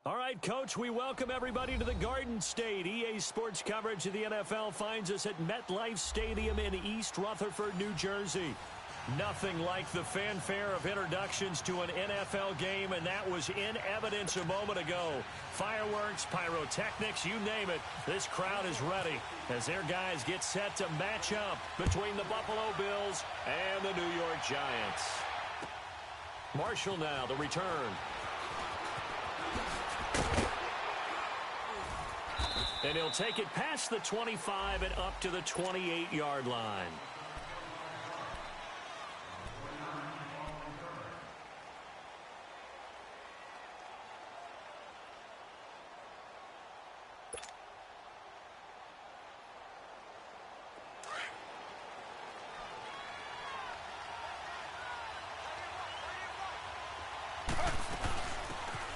All right, Coach, we welcome everybody to the Garden State. EA Sports coverage of the NFL finds us at MetLife Stadium in East Rutherford, New Jersey. Nothing like the fanfare of introductions to an NFL game, and that was in evidence a moment ago. Fireworks, pyrotechnics, you name it. This crowd is ready as their guys get set to match up between the Buffalo Bills and the New York Giants. Marshall now, the return. And he'll take it past the 25 and up to the 28-yard line.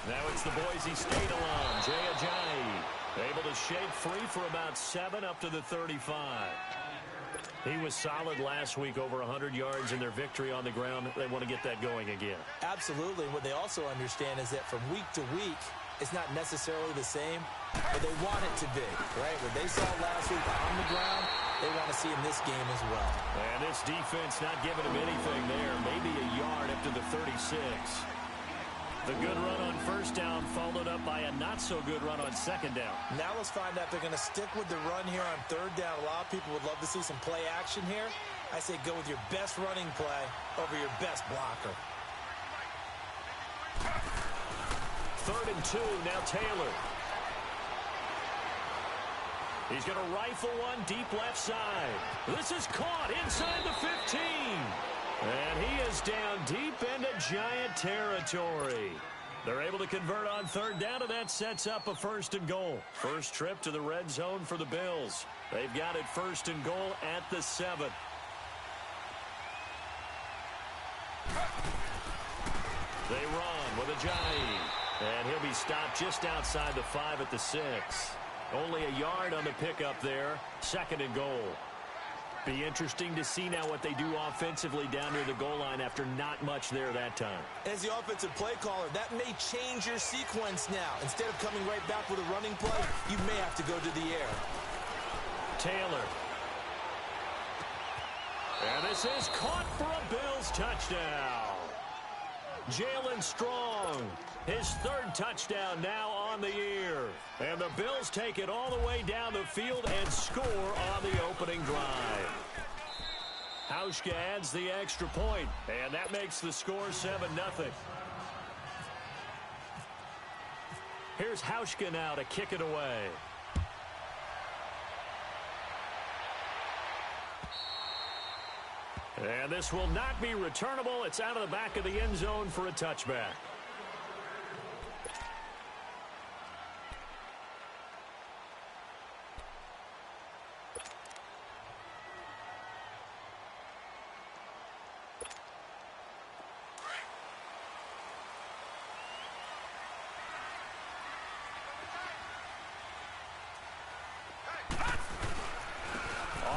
Now it's the Boise State alum, Jay Ajayi. Able to shake free for about 7 up to the 35. He was solid last week, over 100 yards in their victory on the ground. They want to get that going again. Absolutely. What they also understand is that from week to week, it's not necessarily the same, but they want it to be, right? What they saw last week on the ground, they want to see in this game as well. And this defense not giving him anything there. Maybe a yard up to the 36. The good run on first down followed up by a not-so-good run on second down. Now let's find out if they're going to stick with the run here on third down. A lot of people would love to see some play action here. I say go with your best running play over your best blocker. 3rd and 2, now Taylor. He's going to rifle one deep left side. This is caught inside the 15. And he is down deep into Giant territory. They're able to convert on third down, and that sets up a 1st and goal. First trip to the red zone for the Bills. They've got it 1st and goal at the 7. They run with Ajayi. And he'll be stopped just outside the 5 at the 6. Only a yard on the pickup there. 2nd and goal. Be interesting to see now what they do offensively down near the goal line after not much there that time. As the offensive play caller, that may change your sequence now. Instead of coming right back with a running play, you may have to go to the air. Taylor. And this is caught for a Bills touchdown. Jalen Strong, his 3rd touchdown now on the year. And the Bills take it all the way down the field and score on the opening drive. Hauschka adds the extra point, and that makes the score 7-0. Here's Hauschka now to kick it away. And this will not be returnable. It's out of the back of the end zone for a touchback.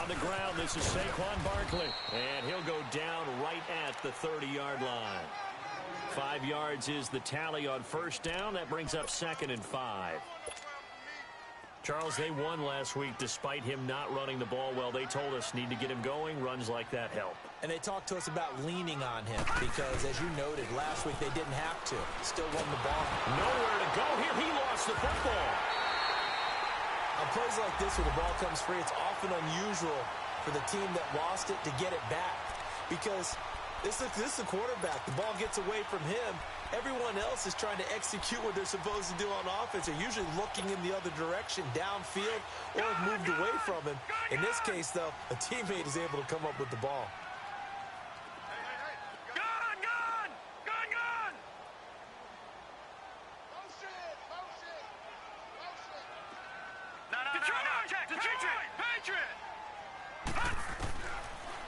On the ground, this is Saquon Barkley, and he'll go down right at the 30-yard line. 5 yards is the tally on first down. That brings up 2nd and 5. Charles, they won last week despite him not running the ball well. They told us need to get him going. Runs like that help. And they talked to us about leaning on him because, as you noted, last week they didn't have to. Still won the ball. Nowhere to go here. He lost the football. On plays like this where the ball comes free, it's often unusual for the team that lost it to get it back because this is the quarterback. The ball gets away from him. Everyone else is trying to execute what they're supposed to do on offense. They're usually looking in the other direction, downfield, or have moved away from him. In this case, though, a teammate is able to come up with the ball.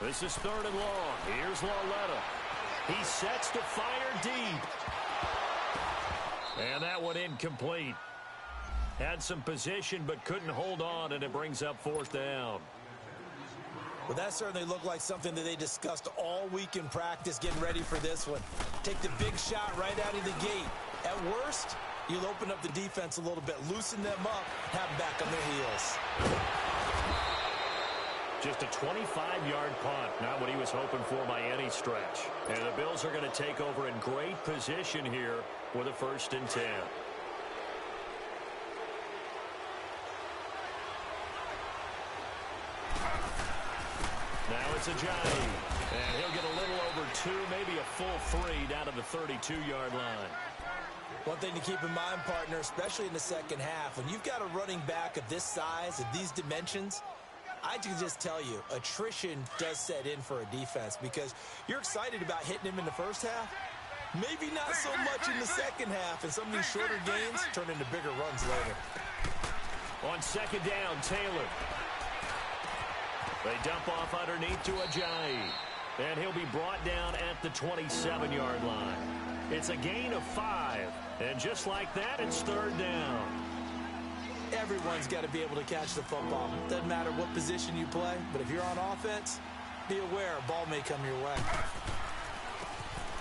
This is 3rd and long. Here's Lauletta. He sets to fire deep. And that one incomplete. Had some position but couldn't hold on, and it brings up 4th down. Well, that certainly looked like something that they discussed all week in practice getting ready for this one. Take the big shot right out of the gate. At worst, You'll open up the defense a little bit, loosen them up, have them back on their heels. Just a 25-yard punt, not what he was hoping for by any stretch. And the Bills are going to take over in great position here with a 1st and 10. Now it's Ajayi. And he'll get a little over 2, maybe a full 3 down to the 32-yard line. One thing to keep in mind, partner, especially in the second half, when you've got a running back of this size, of these dimensions, I can just tell you, attrition does set in for a defense because you're excited about hitting him in the first half. Maybe not so much in the second half, and some of these shorter gains turn into bigger runs later. On 2nd down, Taylor. They dump off underneath to Ajayi. And he'll be brought down at the 27-yard line. It's a gain of 5. And just like that, it's 3rd down. Everyone's got to be able to catch the football. Doesn't matter what position you play, but if you're on offense, be aware a ball may come your way.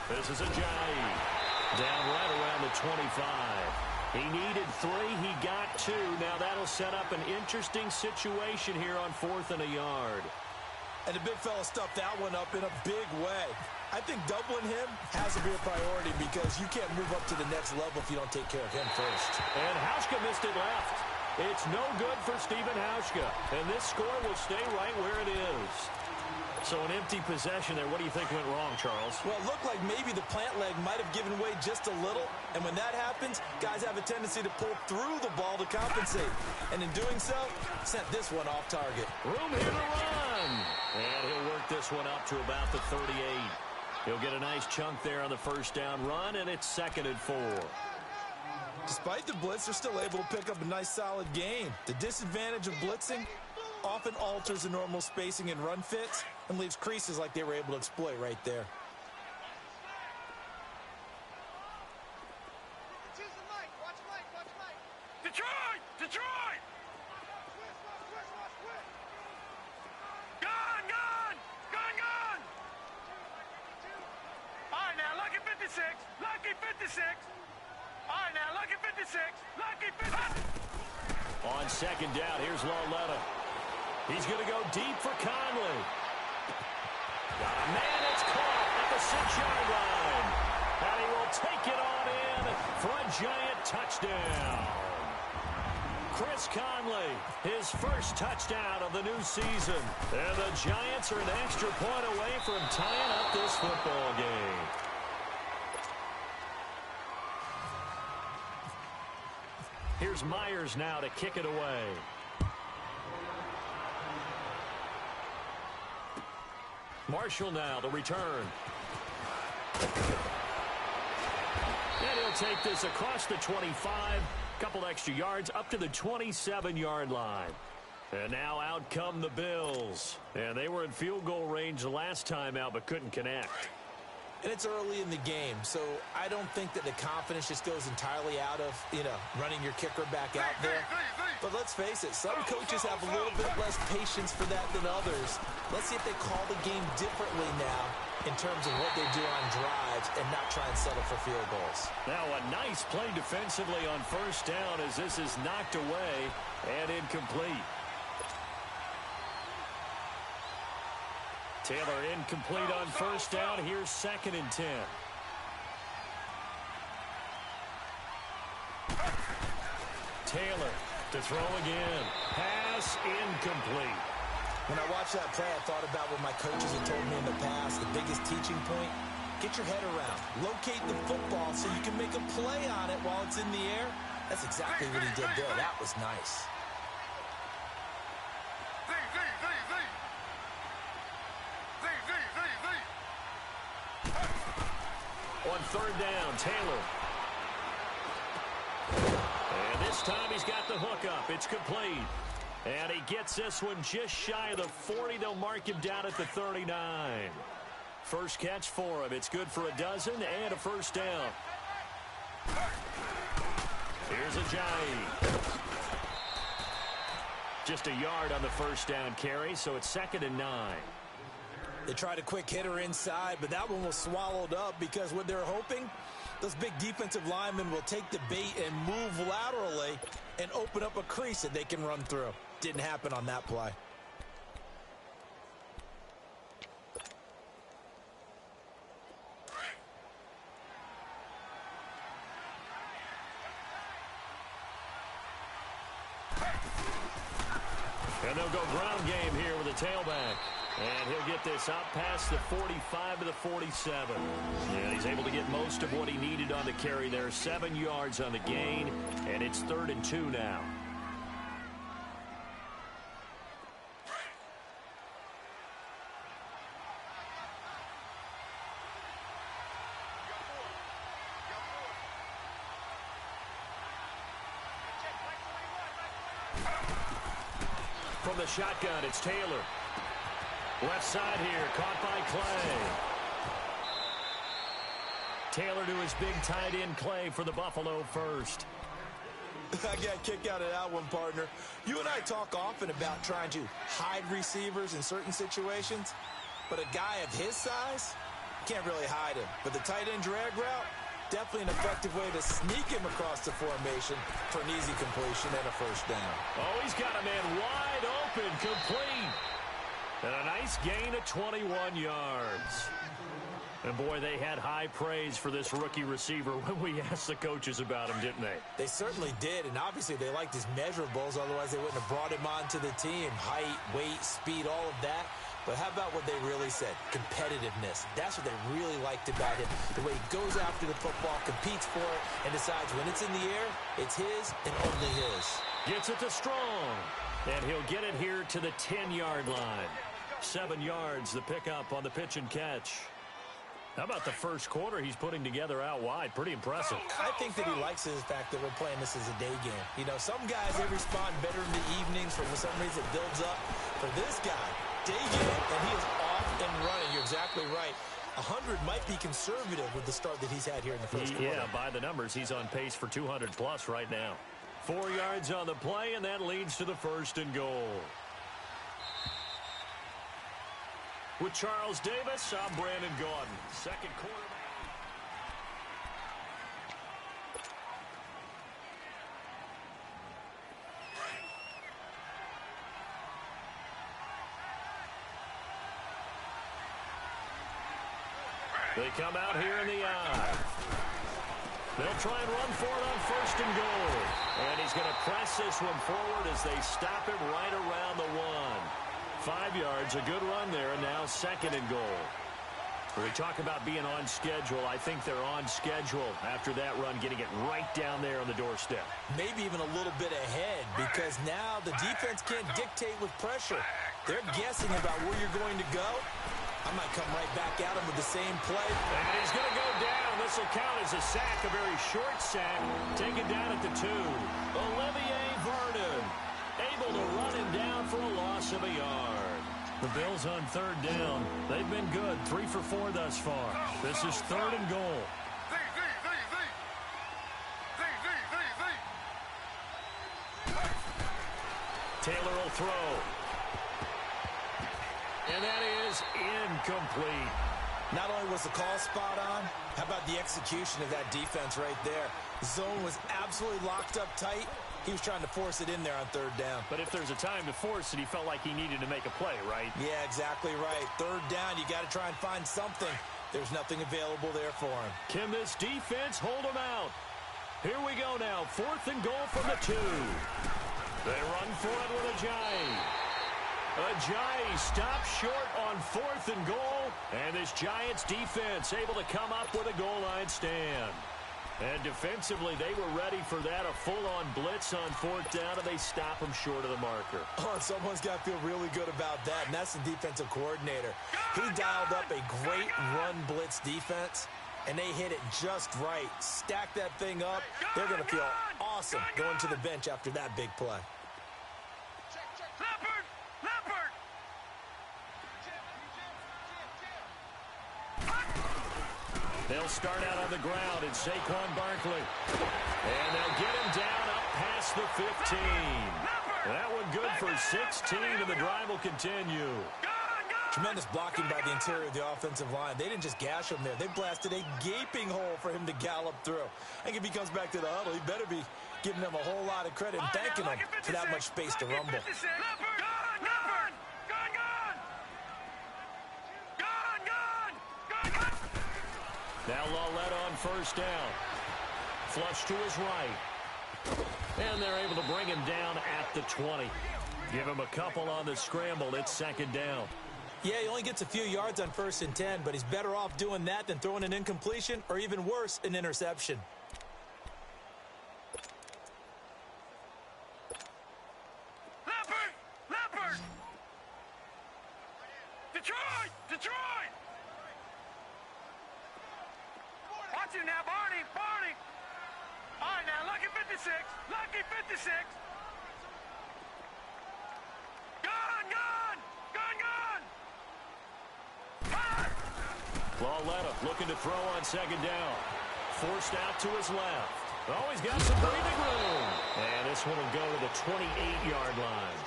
This is Ajayi. Down right around the 25. He needed 3. He got 2. Now that'll set up an interesting situation here on 4th and a yard. And the big fella stuffed that one up in a big way. I think doubling him has to be a priority because you can't move up to the next level if you don't take care of him first. And Hauschka missed it left. It's no good for Stephen Hauschka. And this score will stay right where it is. So an empty possession there. What do you think went wrong, Charles? Well, it looked like maybe the plant leg might have given way just a little. And when that happens, guys have a tendency to pull through the ball to compensate. And in doing so, sent this one off target. Room here to run. And he'll work this one up to about the 38. He'll get a nice chunk there on the 1st down run, and it's 2nd and 4. Despite the blitz, they're still able to pick up a nice solid gain. The disadvantage of blitzing often alters the normal spacing and run fits and leaves creases like they were able to exploit right there. Detroit! Detroit! Gone! Gone! Gone! Gone! All right, now, lucky 56. Lucky 56. All right, now, lucky 56. Lucky 56. On 2nd down, here's Lauletta. He's going to go deep for Conley. Got a man that's caught at the 6-yard line. And he will take it on in for a giant touchdown. Chris Conley, his first touchdown of the new season. And the Giants are an extra point away from tying up this football game. Here's Myers now to kick it away. Marshall now, the return. And he'll take this across the 25. Couple extra yards up to the 27-yard line. And now out come the Bills. And they were in field goal range the last time out but couldn't connect. And it's early in the game, so I don't think that the confidence just goes entirely out of, running your kicker back out there. But let's face it, some coaches have a little bit less patience for that than others. Let's see if they call the game differently now in terms of what they do on drives and not try and settle for field goals. Now a nice play defensively on 1st down as this is knocked away and incomplete. Taylor incomplete on 1st down. Here's 2nd and 10. Taylor to throw again. Pass incomplete. When I watched that play, I thought about what my coaches had told me in the past. The biggest teaching point, get your head around. Locate the football so you can make a play on it while it's in the air. That's exactly what he did there. That was nice. On 3rd down, Taylor. And this time he's got the hook up. It's complete. And he gets this one just shy of the 40. They'll mark him down at the 39. First catch for him. It's good for a dozen and a 1st down. Here's Ajayi. Just a yard on the 1st down carry, so it's 2nd and 9. They tried a quick hitter inside, but that one was swallowed up because what they're hoping Those big defensive linemen will take the bait and move laterally and open up a crease that they can run through. Didn't happen on that play. And they'll go ground game here with a tailback. And he'll get this out past the 45 to the 47. And he's able to get most of what he needed on the carry there. 7 yards on the gain, and it's 3rd and 2 now. From the shotgun, it's Taylor. Left side here, caught by Clay. Taylor to his big tight end, Clay, for the Buffalo first. I got a kick out of that one, partner. You and I talk often about trying to hide receivers in certain situations, but a guy of his size, can't really hide him. But the tight end drag route, definitely an effective way to sneak him across the formation for an easy completion and a first down. Oh, he's got a man wide open, complete. And a nice gain of 21 yards. And, boy, they had high praise for this rookie receiver when we asked the coaches about him, didn't they? They certainly did, and obviously they liked his measurables. Otherwise, they wouldn't have brought him onto the team. Height, weight, speed, all of that. But how about what they really said? Competitiveness. That's what they really liked about him. The way he goes after the football, competes for it, and decides when it's in the air, it's his and only his. Gets it to Strong. And he'll get it here to the 10-yard line. 7 yards, the pickup on the pitch and catch. How about the first quarter he's putting together out wide? Pretty impressive. I think that he likes the fact that we're playing this as a day game. You know, some guys, they respond better in the evenings. For some reason, it builds up. For this guy, day game, and he is off and running. You're exactly right. 100 might be conservative with the start that he's had here in the first quarter. Yeah, by the numbers, he's on pace for 200-plus right now. 4 yards on the play, and that leads to the 1st and goal. With Charles Davis, I'm Brandon Gaudin. Second quarter. They come out here in the eye. They'll try and run for it on 1st and goal. And he's going to press this one forward as they stop him right around the 1. 5 yards, a good run there, and now 2nd and goal. When we talk about being on schedule, I think they're on schedule after that run, getting it right down there on the doorstep. Maybe even a little bit ahead, because now the defense can't dictate with pressure. They're guessing about where you're going to go. I might come right back at him with the same play. And he's going to go down. This will count as a sack, a very short sack. Taken down at the 2. Olivier Vernon able to run him down for a loss of a yard. The Bills on 3rd down. They've been good. 3 for 4 thus far. This is 3rd and goal. Taylor will throw. And that is incomplete. Not only was the call spot on, how about the execution of that defense right there? The zone was absolutely locked up tight. He was trying to force it in there on 3rd down. But if there's a time to force it, he felt like he needed to make a play, right? Yeah, exactly right. 3rd down, you got to try and find something. There's nothing available there for him. Can this defense hold him out? Here we go now. 4th and goal from the 2. They run for it with Ajayi. Ajayi stops short on 4th and goal. And this Giants defense able to come up with a goal line stand. And defensively, they were ready for that, a full-on blitz on 4th down, and they stop him short of the marker. Oh, someone's got to feel really good about that, and that's the defensive coordinator. He dialed up a great run blitz defense, and they hit it just right. Stack that thing up. They're going to feel awesome going to the bench after that big play. They'll start out on the ground in Saquon Barkley. And they'll get him down up past the 15. That one good for 16, and the drive will continue. Tremendous blocking by the interior of the offensive line. They didn't just gash him there. They blasted a gaping hole for him to gallop through. I think if he comes back to the huddle, he better be giving them a whole lot of credit and thanking them for that much space to rumble. Now Lauletta on first down. Flush to his right. And they're able to bring him down at the 20. Give him a couple on the scramble. It's second down. Yeah, he only gets a few yards on 1st and 10, but he's better off doing that than throwing an incompletion or even worse, an interception. Leopard! Detroit! Watch him now, Barney! All right, now, lucky 56! Gun! Lauletta looking to throw on second down. Forced out to his left. Oh, he's got some breathing room. And this one will go to the 28-yard line.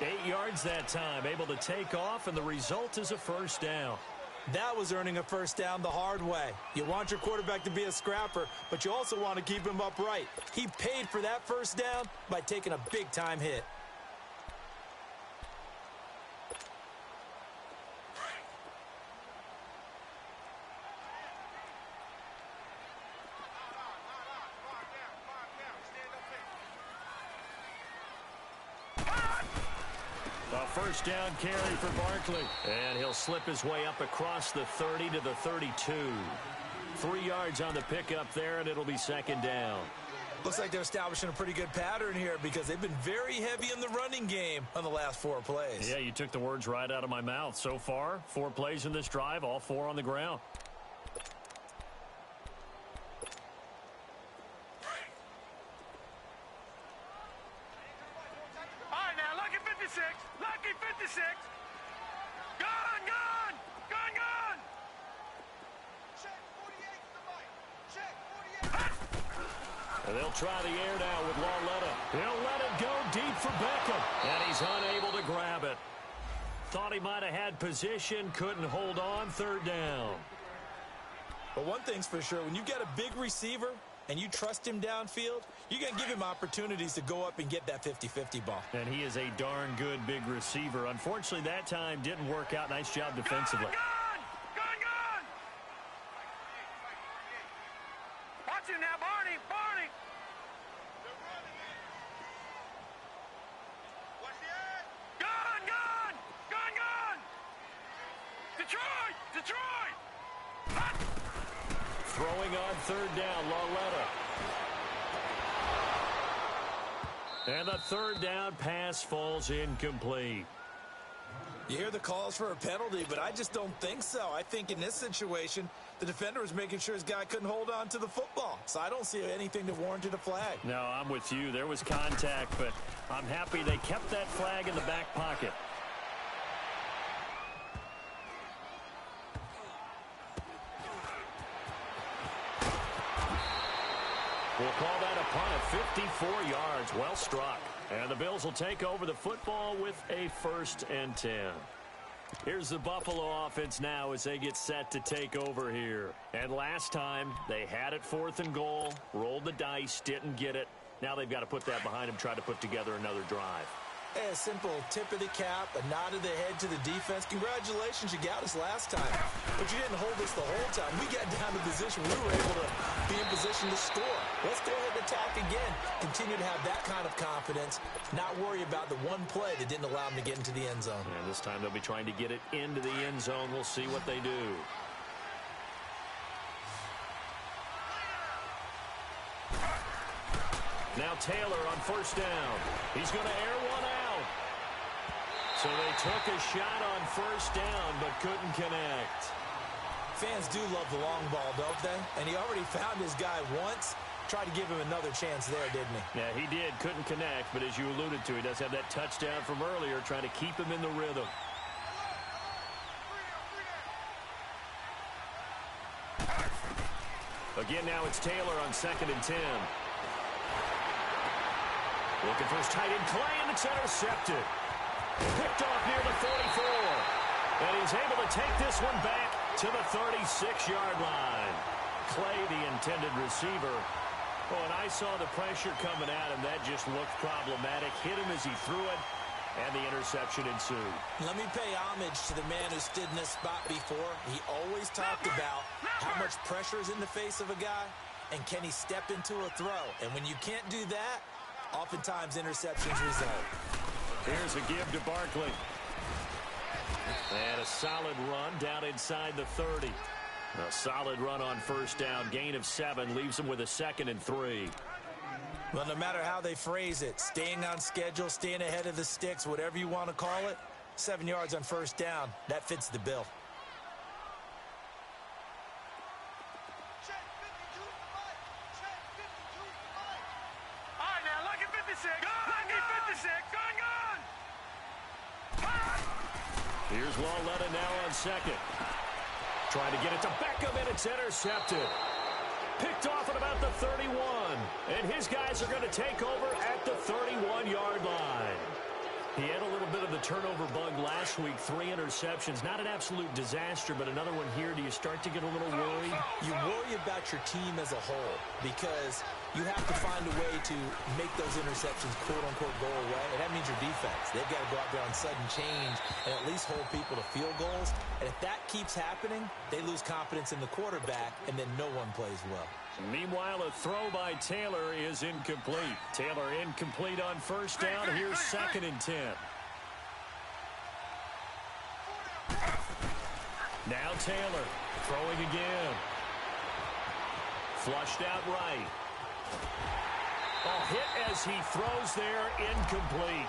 8 yards that time, able to take off, and the result is a first down. That was earning a first down the hard way. You want your quarterback to be a scrapper, but you also want to keep him upright. He paid for that first down by taking a big-time hit. First down carry for Barkley. And he'll slip his way up across the 30 to the 32. 3 yards on the pickup there, and it'll be second down. Looks like they're establishing a pretty good pattern here because they've been very heavy in the running game on the last 4 plays. Yeah, you took the words right out of my mouth. So far, 4 plays in this drive, all 4 on the ground. Lucky 56! Gun! Check 48 to the right. Check 48. And they'll try the air now with Lauletta. He'll let it go deep for Beckham. And he's unable to grab it. Thought he might have had position, couldn't hold on, third down. But one thing's for sure, when you get a big receiver and you trust him downfield, you're going to give him opportunities to go up and get that 50-50 ball. And he is a darn good big receiver. Unfortunately, that time didn't work out. Nice job defensively. Gun! Watch him now, Barney! Watch the edge! Gun! Detroit! Throwing on third down, Lauletta. And the third down pass falls incomplete. You hear the calls for a penalty, but I just don't think so. I think in this situation, the defender was making sure his guy couldn't hold on to the football. So I don't see anything that warranted a flag. No, I'm with you. There was contact, but I'm happy they kept that flag in the back pocket. We'll call that a punt of 54 yards. Well struck. And the Bills will take over the football with a 1st and 10. Here's the Buffalo offense now as they get set to take over here. And last time, they had it 4th and goal, rolled the dice, didn't get it. Now they've got to put that behind them, try to put together another drive. A simple tip of the cap, a nod of the head to the defense. Congratulations, you got us last time. But you didn't hold us the whole time. We got down to position. We were able to be in position to score. Let's go ahead and attack again. Continue to have that kind of confidence. Not worry about the one play that didn't allow them to get into the end zone. And this time they'll be trying to get it into the end zone. We'll see what they do. Now Taylor on first down. He's going to air one out. So they took a shot on first down but couldn't connect. Fans do love the long ball, don't they? And he already found his guy once. Tried to give him another chance there, didn't he? Yeah, he did. Couldn't connect, but as you alluded to, he does have that touchdown from earlier, trying to keep him in the rhythm. Again, now it's Taylor on 2nd and 10. Looking for his tight end, Clay, and it's intercepted. Picked off near the 44. And he's able to take this one back to the 36-yard line. Clay, the intended receiver. Oh, and I saw the pressure coming at him. That just looked problematic. Hit him as he threw it, and the interception ensued. Let me pay homage to the man who stood in this spot before. He always talked about how much pressure is in the face of a guy, and can he step into a throw. And when you can't do that, oftentimes interceptions result. Here's a give to Barkley. And a solid run down inside the 30. A solid run on first down. Gain of 7 leaves them with a 2nd and 3. Well, no matter how they phrase it, staying on schedule, staying ahead of the sticks, whatever you want to call it, 7 yards on first down, that fits the bill. All right, now, lucky 56. Lucky 56. Going on. Here's Lauletta now on 2nd. Trying to get it to Beckham, and it's intercepted. Picked off at about the 31. And his guys are going to take over at the 31-yard line. He had a little bit of the turnover bug last week. 3 interceptions. Not an absolute disaster, but another one here. Do you start to get a little worried? You worry about your team as a whole because you have to find a way to make those interceptions, quote-unquote, go away. And that means your defense. They've got to go out there on sudden change and at least hold people to field goals. And if that keeps happening, they lose confidence in the quarterback, and then no one plays well. Meanwhile, a throw by Taylor is incomplete. Taylor incomplete on first down. Here's 2nd and 10. Now Taylor throwing again. Flushed out right. A hit as he throws there, incomplete.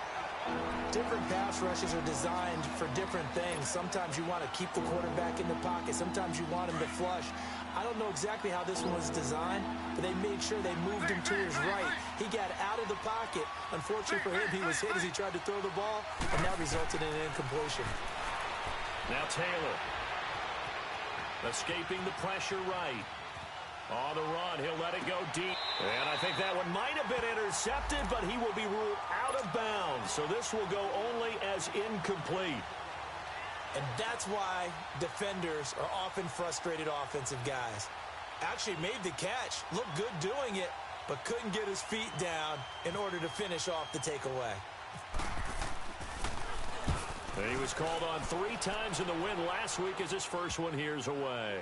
Different pass rushes are designed for different things. Sometimes you want to keep the quarterback in the pocket. Sometimes you want him to flush. I don't know exactly how this one was designed, but they made sure they moved him to his right. He got out of the pocket. Unfortunately for him, he was hit as he tried to throw the ball, and that resulted in an incompletion. Now Taylor. Escaping the pressure right. On the run, he'll let it go deep. And I think that one might have been intercepted, but he will be ruled out of bounds. So this will go only as incomplete. And that's why defenders are often frustrated offensive guys. Actually made the catch, looked good doing it, but couldn't get his feet down in order to finish off the takeaway. And he was called on 3 times in the win last week as his first one here's away.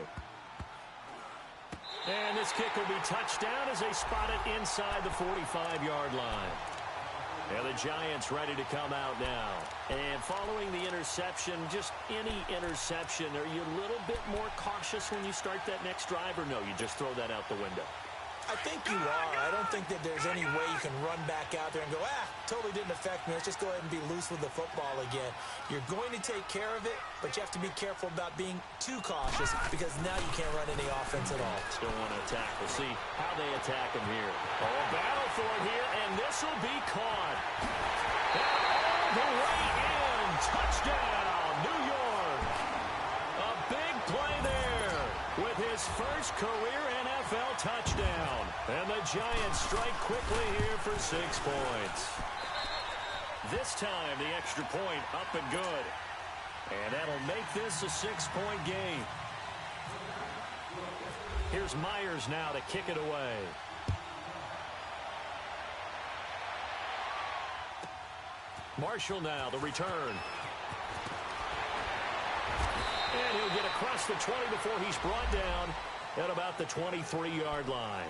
And this kick will be touchdown as they spot it inside the 45-yard line. And the Giants ready to come out now. And following the interception, just any interception, are you a little bit more cautious when you start that next drive, or no, you just throw that out the window? I think you are. I don't think that there's any way you can run back out there and go, totally didn't affect me. Let's just go ahead and be loose with the football again. You're going to take care of it, but you have to be careful about being too cautious because now you can't run any offense at all. Still want to attack. We'll see how they attack him here. Oh, a battle for it here, and this will be caught. And all the way in. Touchdown, New York. A big play there with his first career NFL touchdown. And the Giants strike quickly here for 6 points. This time, the extra point up and good. And that'll make this a 6-point game. Here's Myers now to kick it away. Marshall now, the return. And he'll get across the 20 before he's brought down at about the 23-yard line.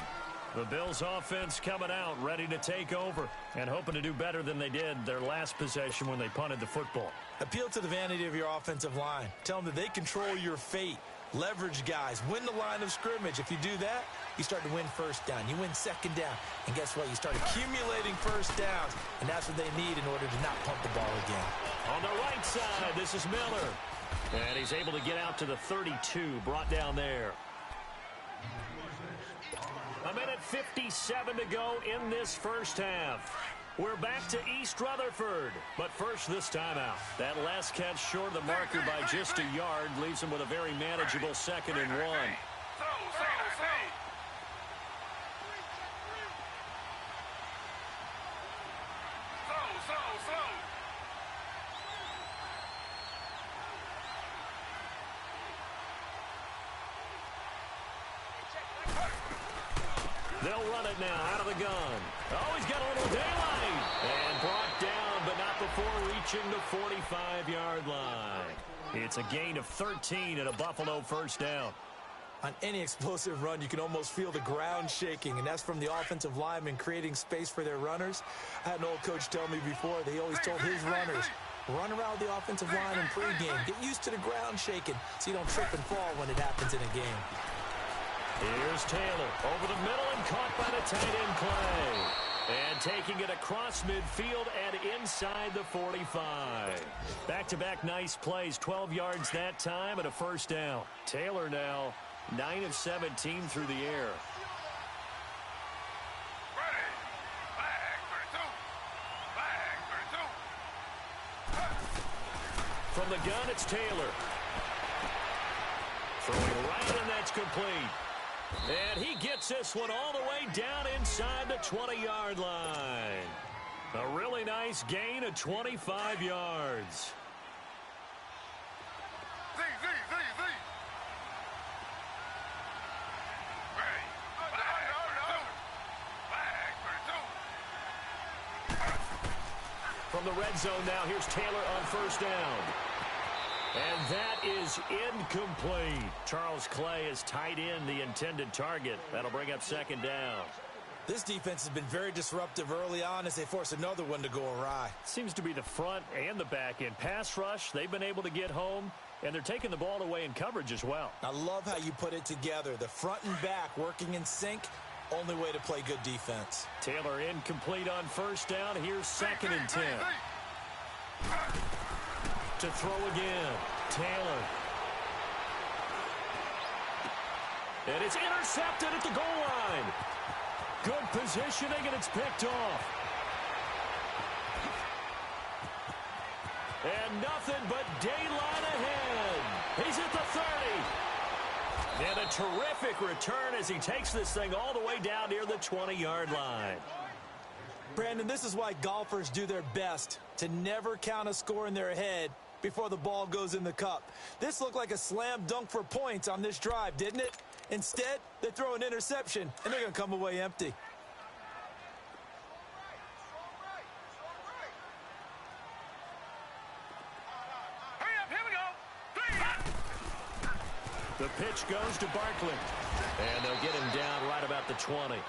The Bills offense coming out, ready to take over, and hoping to do better than they did their last possession when they punted the football. Appeal to the vanity of your offensive line. Tell them that they control your fate. Leverage guys. Win the line of scrimmage. If you do that, you start to win first down. You win second down. And guess what? You start accumulating first downs. And that's what they need in order to not punt the ball again. On the right side, this is Miller. And he's able to get out to the 32, brought down there. 1:57 to go in this first half. We're back to East Rutherford. But first, this timeout. That last catch short of the marker by just a yard leaves him with a very manageable 2nd and 1. They'll run it now out of the gun. Oh, he's got a little daylight. And brought down, but not before reaching the 45-yard line. It's a gain of 13 and a Buffalo first down. On any explosive run, you can almost feel the ground shaking, and that's from the offensive linemen creating space for their runners. I had an old coach tell me before that he always told his runners, run around the offensive line in pregame. Get used to the ground shaking so you don't trip and fall when it happens in a game. Here's Taylor over the middle and caught by the tight end Clay. And taking it across midfield and inside the 45. Back-to-back nice plays, 12 yards that time and a first down. Taylor now 9 of 17 through the air. Ready. Flag for 2. From the gun, it's Taylor. Throwing right, and that's complete. And he gets this one all the way down inside the 20-yard line. A really nice gain of 25 yards. Z. Ready. Flag for 2. From the red zone now, here's Taylor on first down. And that is incomplete. Charles Clay has tied in the intended target. That'll bring up second down. This defense has been very disruptive early on as they force another one to go awry. Seems to be the front and the back end. Pass rush, they've been able to get home, and they're taking the ball away in coverage as well. I love how you put it together. The front and back working in sync. Only way to play good defense. Taylor incomplete on first down. Here's second and 10. To throw again, Taylor. And it's intercepted at the goal line. Good positioning, and it's picked off. And nothing but daylight ahead. He's at the 30. And a terrific return as he takes this thing all the way down near the 20-yard line. Brandon, this is why golfers do their best to never count a score in their head before the ball goes in the cup. This looked like a slam dunk for points on this drive, didn't it? Instead, they throw an interception, and they're going to come away empty. Hurry up, here we go. 3. The pitch goes to Barkley. And they'll get him down right about the 20.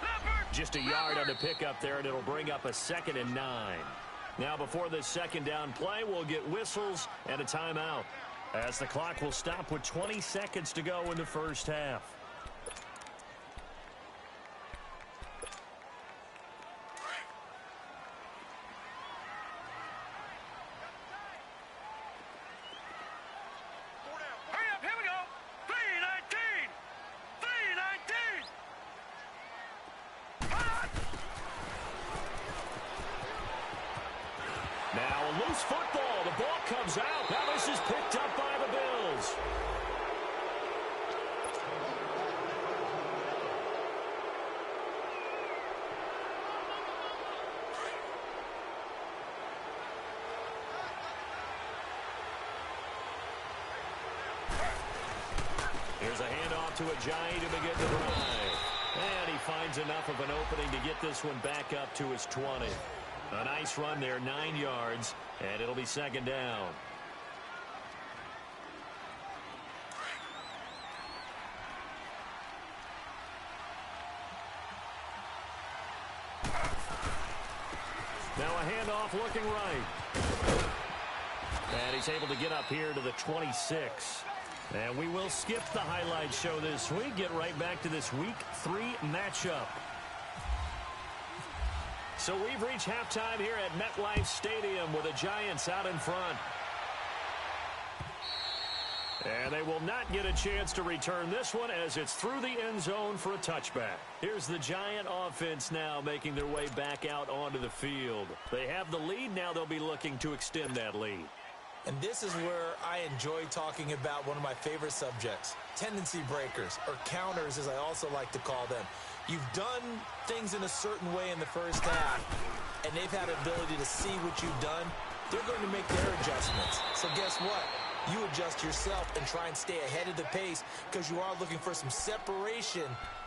Just a yard on the pickup there, and it'll bring up a 2nd and 9. Now before this second down play, we'll get whistles and a timeout, as the clock will stop with 20 seconds to go in the first half. Hurry up, here we go. 3:19. 3:19. Now a loose football. The ball comes out. Now this is picked up by the Bills. Here's a handoff to Ajayi to begin the drive. And he finds enough of an opening to get this one back up to his 20. A nice run there, 9 yards, and it'll be second down. Now a handoff looking right. And he's able to get up here to the 26. And we will skip the highlight show this week. Get right back to this Week 3 matchup. So we've reached halftime here at MetLife Stadium with the Giants out in front. And they will not get a chance to return this one as it's through the end zone for a touchback. Here's the Giant offense now making their way back out onto the field. They have the lead. Now they'll be looking to extend that lead. And this is where I enjoy talking about one of my favorite subjects, tendency breakers, or counters as I also like to call them. You've done things in a certain way in the first half, and they've had an ability to see what you've done. They're going to make their adjustments. So guess what? you adjust yourself and try and stay ahead of the pace because you are looking for some separation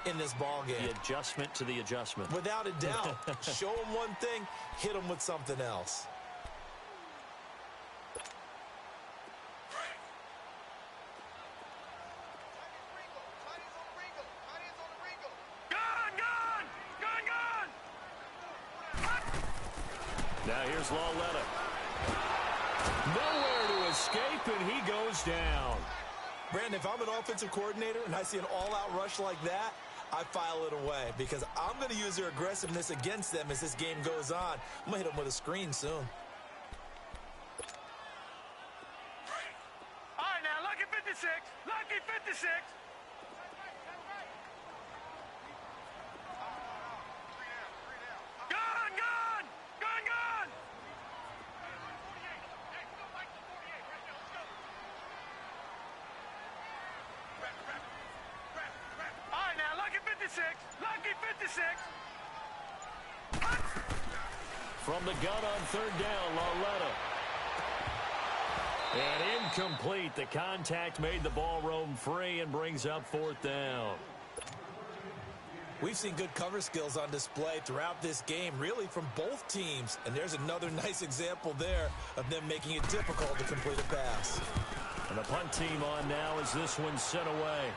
in this ball game. The adjustment to the adjustment. Without a doubt. Show them one thing, hit them with something else. Now here's Lauletta. Nowhere to escape, and he goes down. Brandon, if I'm an offensive coordinator and I see an all-out rush like that, I file it away because I'm going to use their aggressiveness against them as this game goes on. I'm going to hit them with a screen soon. All right, now, lucky 56. Lucky 56. Gun, gun! Gun, gun! All right, now, lucky 56. Lucky 56. From the gun on third down, Lauletta. And incomplete. The contact made the ball roam free and brings up fourth down. We've seen good cover skills on display throughout this game, really from both teams. And there's another nice example there of them making it difficult to complete a pass. And the punt team on now as this one's sent away.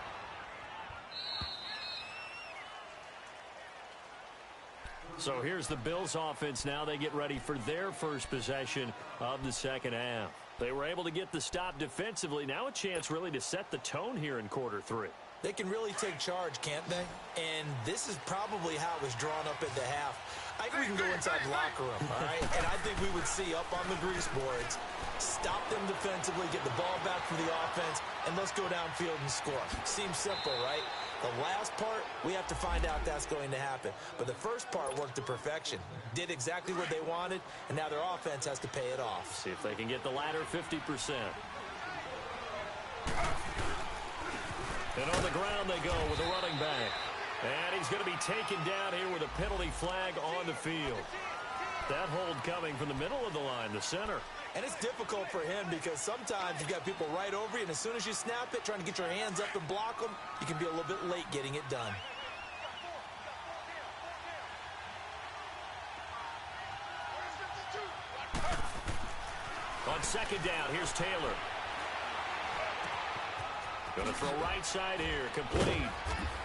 So here's the Bills offense now. They get ready for their first possession of the second half. They were able to get the stop defensively. Now a chance really to set the tone here in quarter three. They can really take charge, can't they? And this is probably how it was drawn up at the half. I think we can go inside the locker room, all right? And I think we would see up on the grease boards, stop them defensively, get the ball back from the offense, and let's go downfield and score. Seems simple, right? The last part, we have to find out that's going to happen. But the first part worked to perfection. Did exactly what they wanted, and now their offense has to pay it off. See if they can get the latter 50%. And on the ground they go with the running back. And he's going to be taken down here with a penalty flag on the field. That hold coming from the middle of the line, the center. And it's difficult for him because sometimes you've got people right over you, and as soon as you snap it, trying to get your hands up and block them, you can be a little bit late getting it done. On second down, here's Taylor. Going to throw right side here, complete.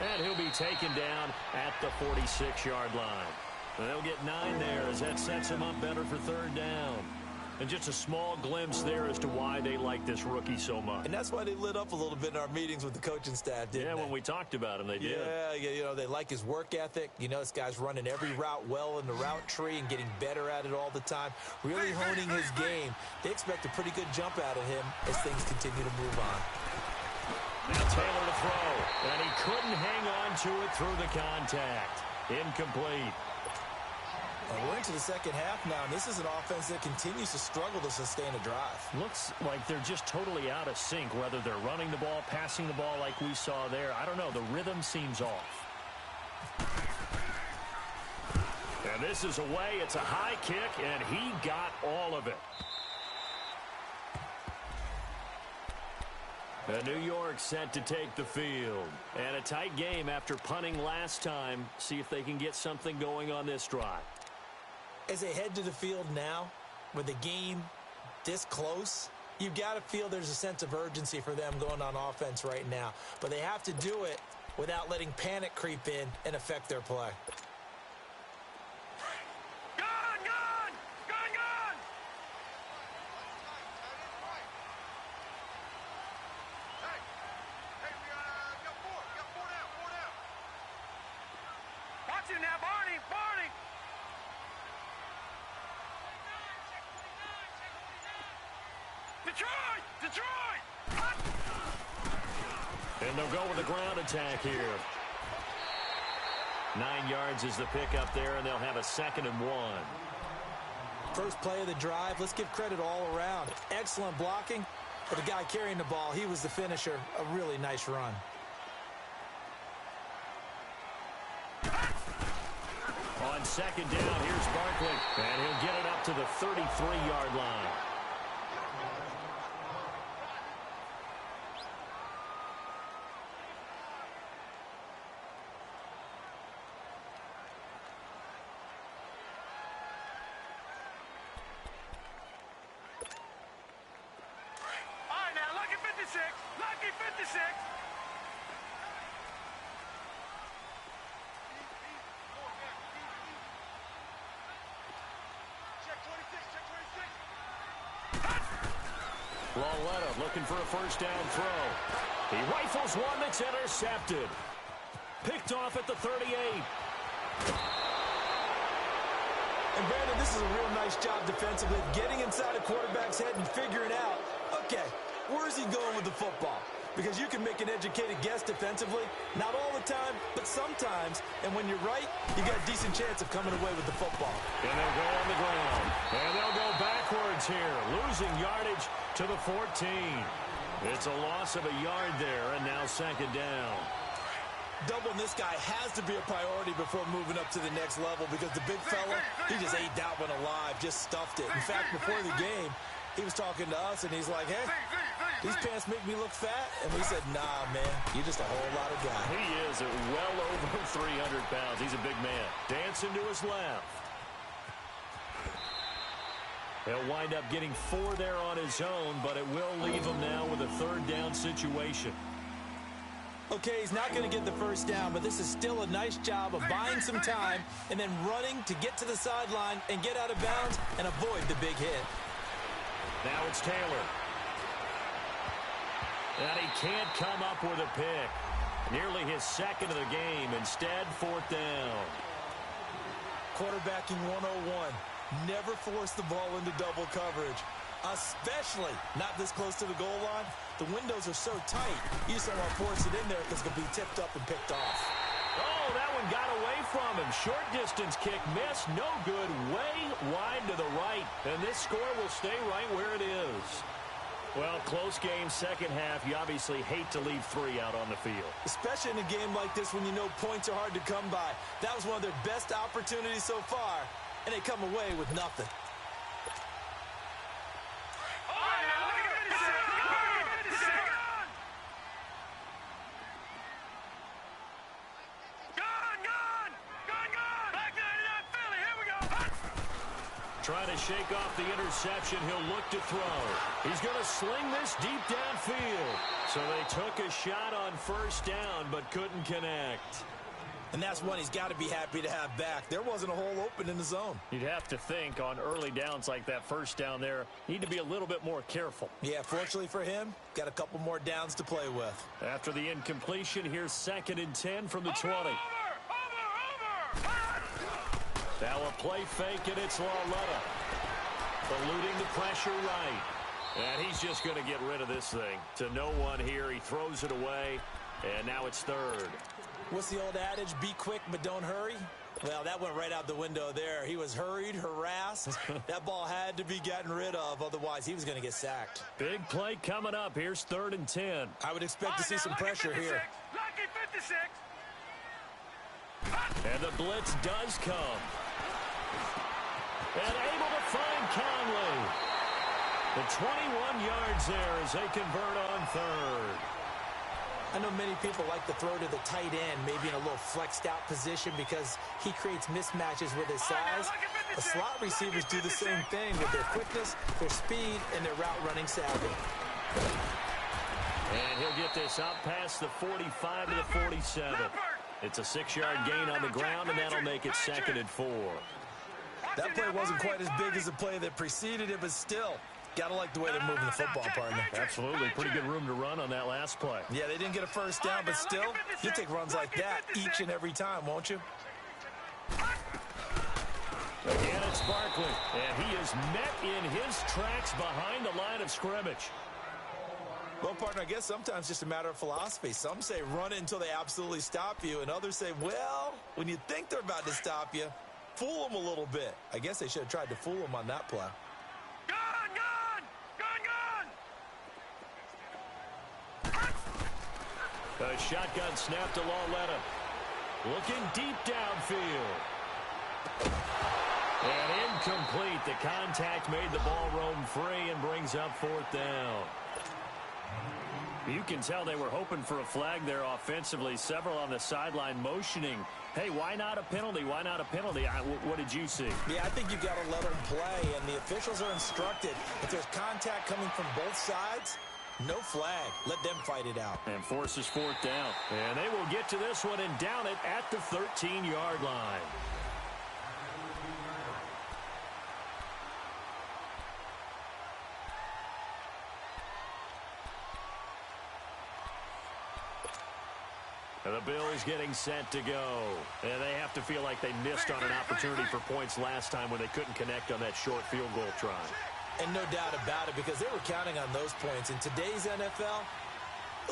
And he'll be taken down at the 46-yard line. And they'll get 9 there as that sets him up better for third down. And just a small glimpse there as to why they like this rookie so much. And that's why they lit up a little bit in our meetings with the coaching staff, didn't they? Yeah, when we talked about him, they did. Yeah, you know, they like his work ethic. You know, this guy's running every route well in the route tree and getting better at it all the time. Really honing his game. They expect a pretty good jump out of him as things continue to move on. Now Taylor to throw. And he couldn't hang on to it through the contact. Incomplete. We're into the second half now, and this is an offense that continues to struggle to sustain a drive. Looks like they're just totally out of sync, whether they're running the ball, passing the ball like we saw there. I don't know. The rhythm seems off. And this is away. It's a high kick, and he got all of it. And New York set to take the field. And a tight game after punting last time. See if they can get something going on this drive. As they head to the field now, with the game this close, you've got to feel there's a sense of urgency for them going on offense right now. But they have to do it without letting panic creep in and affect their play. Gun, gun! Gun, gun! Hey, we got four. We got four down. Watch him now, Barney, Barney! Detroit! Detroit! And they'll go with the ground attack here. 9 yards is the pickup there, and they'll have a 2nd and 1. First play of the drive, let's give credit all around. Excellent blocking, but the guy carrying the ball, he was the finisher. A really nice run. On second down, here's Barkley, and he'll get it up to the 33-yard line. Lauletta looking for a first down throw. He rifles one that's intercepted. Picked off at the 38. And Brandon, this is a real nice job defensively, getting inside a quarterback's head and figuring out, okay, where's he going with the football? Because you can make an educated guess defensively, not all the time, but sometimes. And when you're right, you got a decent chance of coming away with the football. And they'll go on the ground. And they'll go backwards here, losing yardage to the 14. It's a loss of a yard there, and now second down. Doubling this guy has to be a priority before moving up to the next level because the big fella, he just ate that one alive, just stuffed it. In fact, before the game, he was talking to us, and he's like, hey, these pants make me look fat. And we said, nah, man, you're just a whole lot of guy. He is at well over 300 pounds. He's a big man. Dancing to his left. He'll wind up getting 4 there on his own, but it will leave him now with a third down situation. Okay, he's not going to get the first down, but this is still a nice job of buying some time and then running to get to the sideline and get out of bounds and avoid the big hit. Now it's Taylor. And he can't come up with a pick. Nearly his second of the game. Instead, fourth down. Quarterbacking 101. Never force the ball into double coverage, especially not this close to the goal line. The windows are so tight, you just don't want to force it in there because it'll be tipped up and picked off. Oh, that one got away from him. Short distance kick missed. No good. Way wide to the right. And this score will stay right where it is. Well, close game, second half. You obviously hate to leave 3 out on the field. Especially in a game like this when you know points are hard to come by. That was one of their best opportunities so far, and they come away with nothing. Trying to shake off the interception. He'll look to throw. He's going to sling this deep downfield. So they took a shot on first down, but couldn't connect. And that's one he's got to be happy to have back. There wasn't a hole open in the zone. You'd have to think on early downs like that first down there, need to be a little bit more careful. Yeah, fortunately for him, got a couple more downs to play with. After the incompletion, here's 2nd and 10 from the 20. Now a play fake, and it's Lauletta. Eluding the pressure right. And he's just going to get rid of this thing. To no one here. He throws it away, and now it's third. What's the old adage? Be quick, but don't hurry? Well, that went right out the window there. He was hurried, harassed. That ball had to be gotten rid of, otherwise he was going to get sacked. Big play coming up. Here's 3rd and 10. I would expect to see some pressure here. Lucky 56. And the blitz does come. And able to find Conley. The 21 yards there as they convert on third. I know many people like to throw to the tight end, maybe in a little flexed out position because he creates mismatches with his size. The slot receivers do the same thing with their quickness, their speed, and their route running savvy. And he'll get this out past the 45 to the 47. It's a 6-yard gain on the ground, and that'll make it 2nd and 4. That play wasn't quite as big as the play that preceded it, but still, gotta like the way they're moving the football, partner. Absolutely. Pretty good room to run on that last play. Yeah, they didn't get a first down, but still, you'll take runs like that each and every time, won't you? Again, it's Barkley, and he is met in his tracks behind the line of scrimmage. Well, partner, I guess sometimes just a matter of philosophy. Some say run it until they absolutely stop you, and others say, well, when you think they're about to stop you, fool them a little bit. I guess they should have tried to fool them on that play. Gun, gun! Gun, gun! A shotgun snap to Lauletta. Looking deep downfield. And incomplete. The contact made the ball roam free and brings up 4th down. You can tell they were hoping for a flag there offensively. Several on the sideline motioning, hey, why not a penalty? Why not a penalty? What did you see? Yeah, I think you've got to let them play, and the officials are instructed. If there's contact coming from both sides, no flag. Let them fight it out. And forces 4th down. And they will get to this one and down it at the 13-yard line. The Bills getting set to go. And they have to feel like they missed on an opportunity for points last time when they couldn't connect on that short field goal try. And no doubt about it, because they were counting on those points. In today's NFL,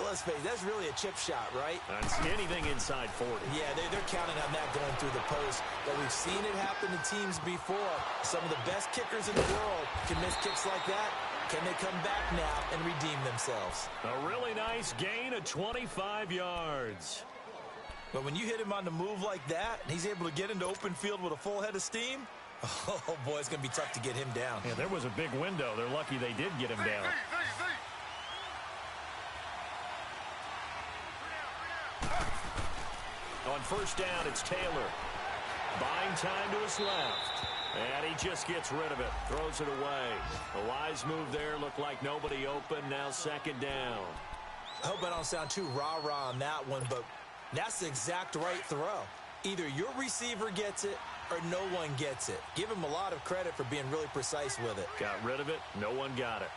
let's face it, that's really a chip shot, right? That's anything inside 40. Yeah, they're counting on that going through the post. But we've seen it happen to teams before. Some of the best kickers in the world can miss kicks like that. Can they come back now and redeem themselves? A really nice gain of 25 yards. But when you hit him on the move like that, and he's able to get into open field with a full head of steam, oh, boy, it's going to be tough to get him down. Yeah, there was a big window. They're lucky they did get him down. On first down, it's Taylor. Buying time to his left. And he just gets rid of it. Throws it away. A wise move there. Looked like nobody open. Now second down. I hope I don't sound too rah-rah on that one, but that's the exact right throw. Either your receiver gets it or no one gets it. Give him a lot of credit for being really precise with it. Got rid of it. No one got it.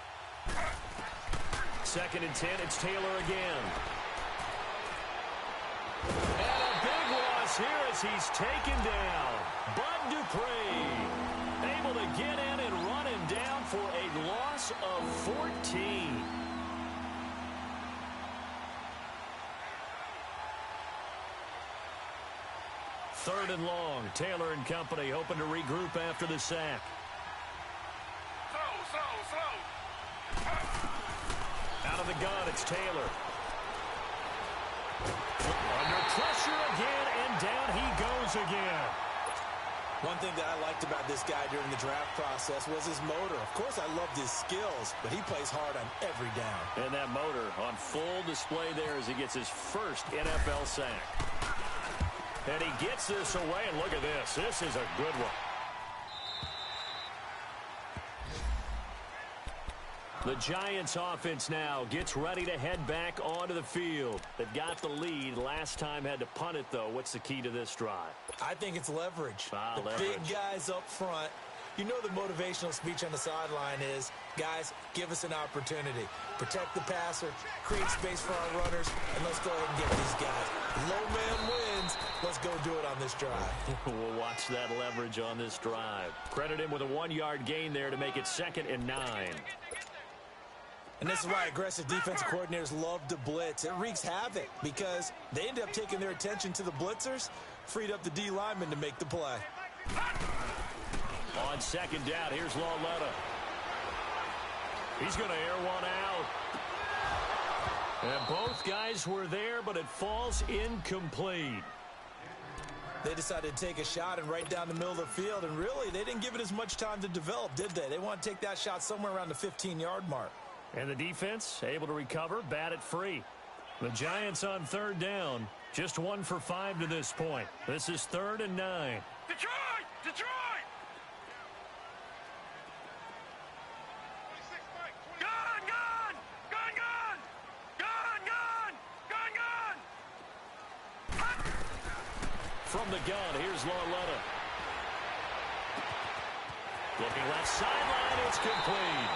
Second and 10. It's Taylor again. And a big loss here as he's taken down. Bud Dupree able to get in and run him down for a loss of 14. Third and long. Taylor and company hoping to regroup after the sack. Slow. Out of the gun, it's Taylor. Under pressure again, and down he goes again. One thing that I liked about this guy during the draft process was his motor. Of course, I loved his skills, but he plays hard on every down. And that motor on full display there as he gets his first NFL sack. And he gets this away, and look at this. This is a good one. The Giants offense now gets ready to head back onto the field. They've got the lead. Last time had to punt it, though. What's the key to this drive? I think it's leverage. The Leverage. big guys up front. You know the motivational speech on the sideline is, guys, give us an opportunity. Protect the passer, create space for our runners, and let's go ahead and get these guys. Low man wins. Let's go do it on this drive. We'll watch that leverage on this drive. Credit him with a 1-yard gain there to make it 2nd and 9. And this is why aggressive defensive coordinators love to blitz. It wreaks havoc because they end up taking their attention to the blitzers, freed up the D lineman to make the play. On second down, here's Lauletta. He's going to air one out. And both guys were there, but it falls incomplete. They decided to take a shot and right down the middle of the field, and really, they didn't give it as much time to develop, did they? They want to take that shot somewhere around the 15-yard mark. And the defense able to recover, bat it free. The Giants on third down, just 1 for 5 to this point. This is 3rd and 9. Detroit! Gun! From the gun, here's Lauletta. Looking left sideline, it's complete.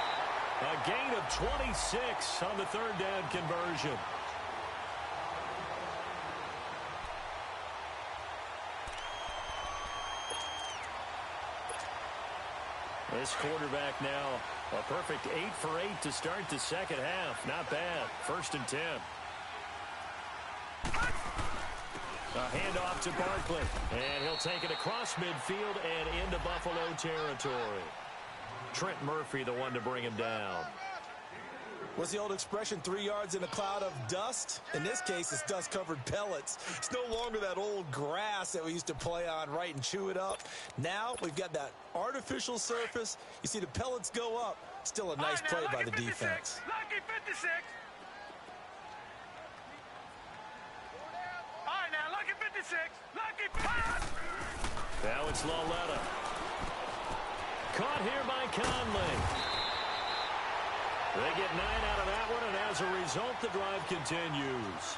A gain of 26 on the third down conversion. This quarterback now a perfect 8 for 8 to start the second half. Not bad. 1st and 10. A handoff to Barkley. And he'll take it across midfield and into Buffalo territory. Trent Murphy, the one to bring him down. What's the old expression, 3 yards in a cloud of dust? In this case, it's dust-covered pellets. It's no longer that old grass that we used to play on, right, and chew it up. Now we've got that artificial surface. You see the pellets go up. Still a nice play by the defense. Lucky 56. All right, now, lucky 56. Lucky 56. Now it's Lauletta. Caught here by Conley. They get 9 out of that one, and as a result, the drive continues.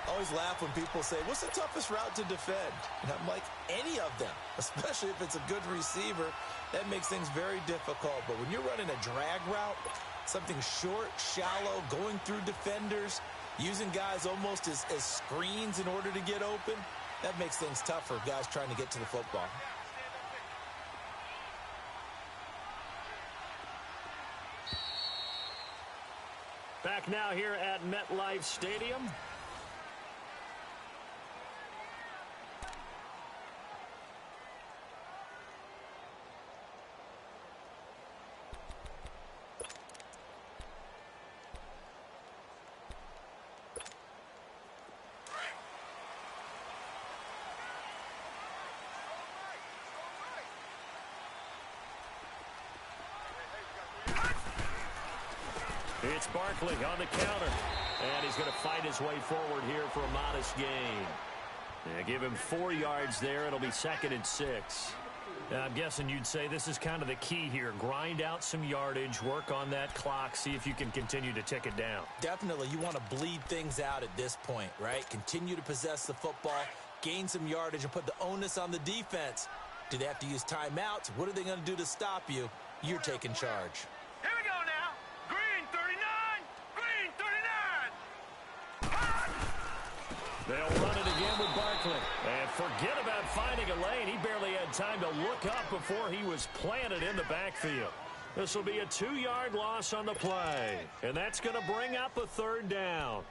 I always laugh when people say, what's the toughest route to defend? And I'm like, any of them, especially if it's a good receiver. That makes things very difficult. But when you're running a drag route, something short, shallow, going through defenders, Using guys almost as screens in order to get open, that makes things tough for guys trying to get to the football. Back now here at MetLife Stadium. It's Barkley on the counter. And he's going to fight his way forward here for a modest gain. Yeah, give him 4 yards there. It'll be 2nd and 6. I'm guessing you'd say this is kind of the key here. Grind out some yardage, work on that clock, see if you can continue to tick it down. Definitely. You want to bleed things out at this point, right? Continue to possess the football, gain some yardage, and put the onus on the defense. Do they have to use timeouts? What are they going to do to stop you? You're taking charge. Here we go now. Green 39. Green 39. They'll run it again with Barkley. And forget about finding a lane. He barely had time to look up before he was planted in the backfield. This will be a 2-yard loss on the play. And that's going to bring up a 3rd down.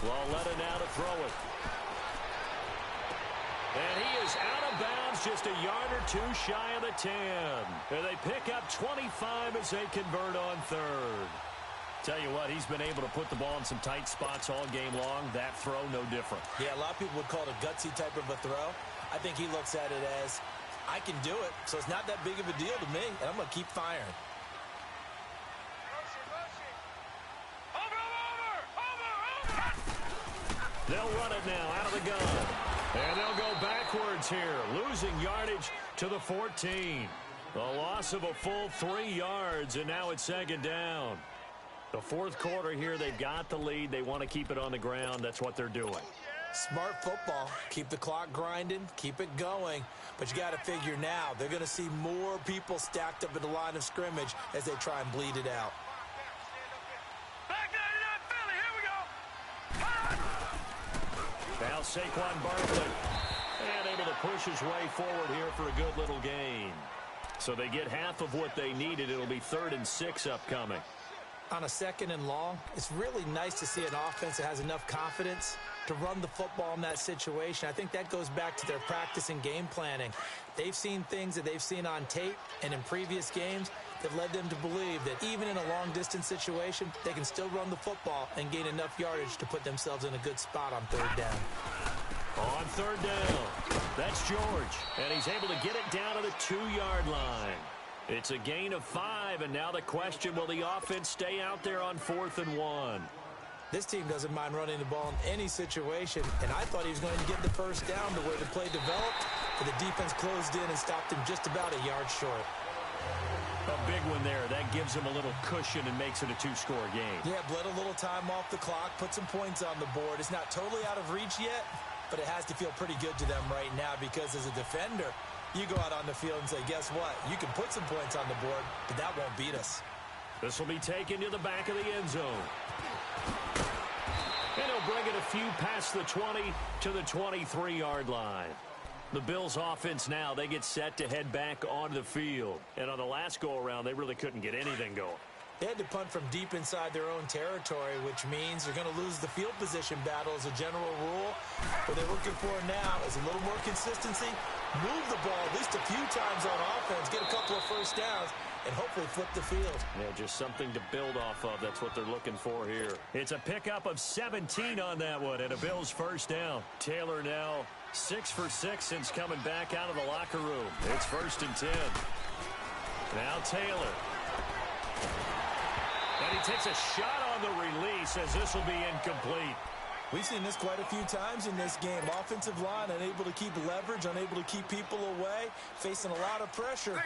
Lauletta now to throw it. And he is out of bounds, just a yard or 2 shy of the 10. And they pick up 25 as they convert on 3rd. Tell you what, he's been able to put the ball in some tight spots all game long. That throw, no different. Yeah, a lot of people would call it a gutsy type of a throw. I think he looks at it as, I can do it, so it's not that big of a deal to me, and I'm going to keep firing. They'll run it now out of the gun. And they'll go backwards here, losing yardage to the 14. A loss of a full 3 yards, and now it's 2nd down. The 4th quarter here, they've got the lead. They want to keep it on the ground. That's what they're doing. Smart football. Keep the clock grinding. Keep it going. But you got to figure now, they're going to see more people stacked up at the line of scrimmage as they try and bleed it out. Now Saquon Barkley, and able to push his way forward here for a good little gain. So they get half of what they needed. It'll be 3rd and 6 upcoming. On a 2nd and long, it's really nice to see an offense that has enough confidence to run the football in that situation. I think that goes back to their practice and game planning. They've seen things that they've seen on tape and in previous games that led them to believe that even in a long-distance situation, they can still run the football and gain enough yardage to put themselves in a good spot on 3rd down. On 3rd down, that's George, and he's able to get it down to the 2-yard line. It's a gain of 5, and now the question, will the offense stay out there on 4th and 1? This team doesn't mind running the ball in any situation, and I thought he was going to get the 1st down to where the play developed, but the defense closed in and stopped him just about a yard short. A big one there. That gives him a little cushion and makes it a 2-score game. Yeah, bled a little time off the clock, put some points on the board. It's not totally out of reach yet, but it has to feel pretty good to them right now because as a defender, you go out on the field and say, guess what? You can put some points on the board, but that won't beat us. This will be taken to the back of the end zone. And he'll bring it a few past the 20 to the 23-yard line. The Bills offense now, they get set to head back onto the field. And on the last go-around, they really couldn't get anything going. They had to punt from deep inside their own territory, which means they're going to lose the field position battle as a general rule. What they're looking for now is a little more consistency, move the ball at least a few times on offense, get a couple of 1st downs, and hopefully flip the field. Yeah, just something to build off of. That's what they're looking for here. It's a pickup of 17 on that one, and a Bills 1st down. Taylor now 6 for 6 since coming back out of the locker room. It's 1st and 10. Now Taylor. And he takes a shot on the release as this will be incomplete. We've seen this quite a few times in this game. Offensive line unable to keep leverage, unable to keep people away, facing a lot of pressure.